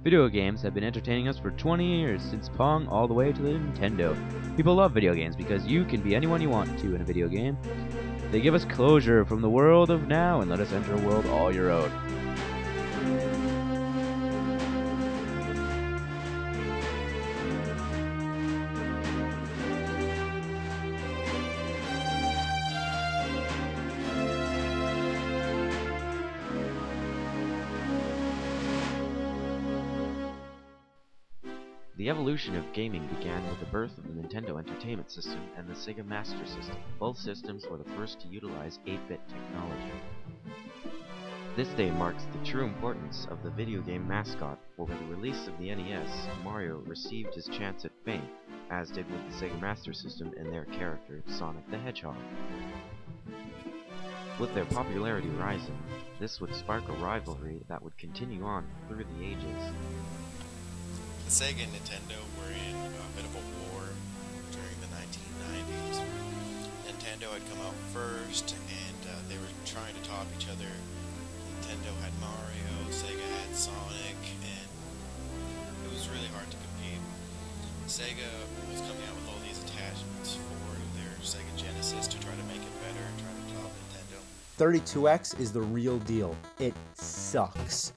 Video games have been entertaining us for 20 years, since Pong all the way to the Nintendo. People love video games because you can be anyone you want to in a video game. They give us closure from the world of now and let us enter a world all your own. The evolution of gaming began with the birth of the Nintendo Entertainment System and the Sega Master System. Both systems were the first to utilize 8-bit technology. This day marks the true importance of the video game mascot, for with the release of the NES, Mario received his chance at fame, as did with the Sega Master System and their character, Sonic the Hedgehog. With their popularity rising, this would spark a rivalry that would continue on through the ages. The Sega and Nintendo were in a bit of a war during the 1990s. Nintendo had come out first, and they were trying to top each other. Nintendo had Mario, Sega had Sonic, and it was really hard to compete. Sega was coming out with all these attachments for their Sega Genesis to try to make it better and try to top Nintendo. 32X is the real deal. It sucks.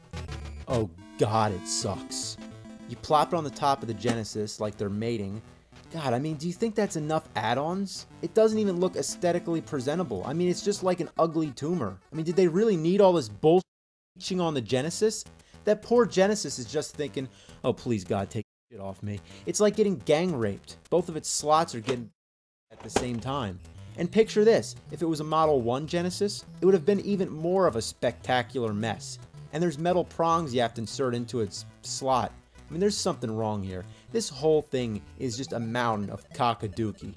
Oh god, it sucks. You plop it on the top of the Genesis like they're mating. God, I mean, do you think that's enough add-ons? It doesn't even look aesthetically presentable. I mean, it's just like an ugly tumor. I mean, did they really need all this bullshit on the Genesis? That poor Genesis is just thinking, oh, please, God, take shit off me. It's like getting gang raped. Both of its slots are getting at the same time. And picture this, if it was a Model 1 Genesis, it would have been even more of a spectacular mess. And there's metal prongs you have to insert into its slot. I mean, there's something wrong here. This whole thing is just a mountain of cockadookie.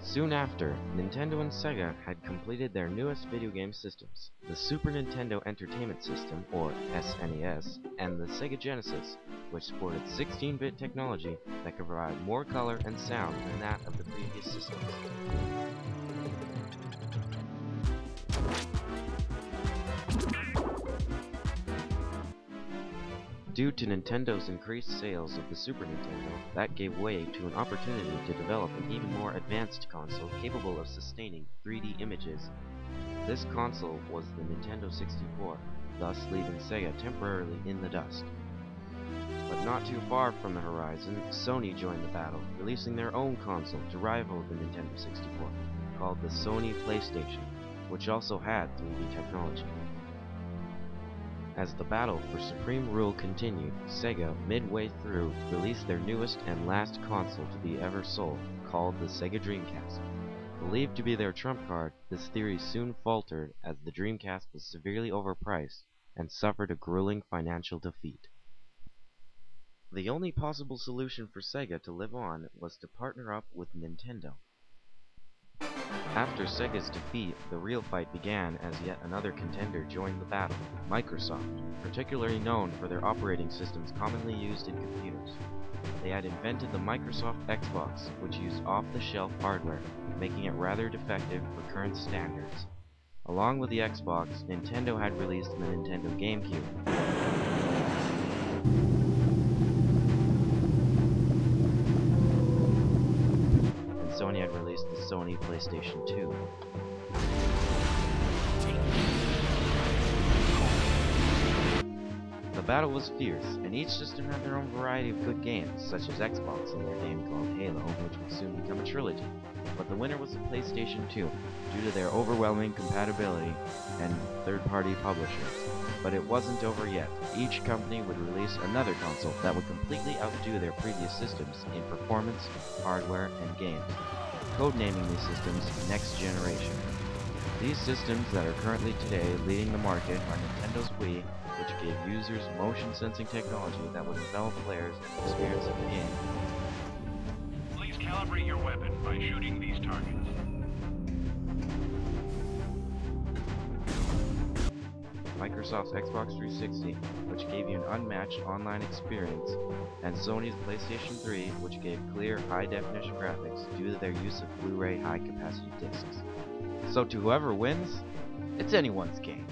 Soon after, Nintendo and Sega had completed their newest video game systems, the Super Nintendo Entertainment System, or SNES, and the Sega Genesis, which sported 16-bit technology that could provide more color and sound than that of the previous systems. Due to Nintendo's increased sales of the Super Nintendo, that gave way to an opportunity to develop an even more advanced console capable of sustaining 3D images. This console was the Nintendo 64, thus leaving Sega temporarily in the dust. But not too far from the horizon, Sony joined the battle, releasing their own console to rival the Nintendo 64, called the Sony PlayStation, which also had 3D technology. As the battle for supreme rule continued, Sega, midway through, released their newest and last console to be ever sold, called the Sega Dreamcast. Believed to be their trump card, this theory soon faltered as the Dreamcast was severely overpriced and suffered a grueling financial defeat. The only possible solution for Sega to live on was to partner up with Nintendo. After Sega's defeat, the real fight began as yet another contender joined the battle, Microsoft, particularly known for their operating systems commonly used in computers. They had invented the Microsoft Xbox, which used off-the-shelf hardware, making it rather defective for current standards. Along with the Xbox, Nintendo had released the Nintendo GameCube. Sony had released the Sony PlayStation 2. The battle was fierce, and each system had their own variety of good games, such as Xbox and their game called Halo, which would soon become a trilogy. But the winner was the PlayStation 2, due to their overwhelming compatibility and third-party publishers. But it wasn't over yet. Each company would release another console that would completely outdo their previous systems in performance, hardware, and games, codenaming these systems Next Generation. These systems that are currently today leading the market are Nintendo's Wii, which gave users motion-sensing technology that would envelop players in the experience of the game. Please calibrate your weapon by shooting these targets. Microsoft's Xbox 360, which gave you an unmatched online experience, and Sony's PlayStation 3, which gave clear, high-definition graphics due to their use of Blu-ray high-capacity discs. So to whoever wins, it's anyone's game.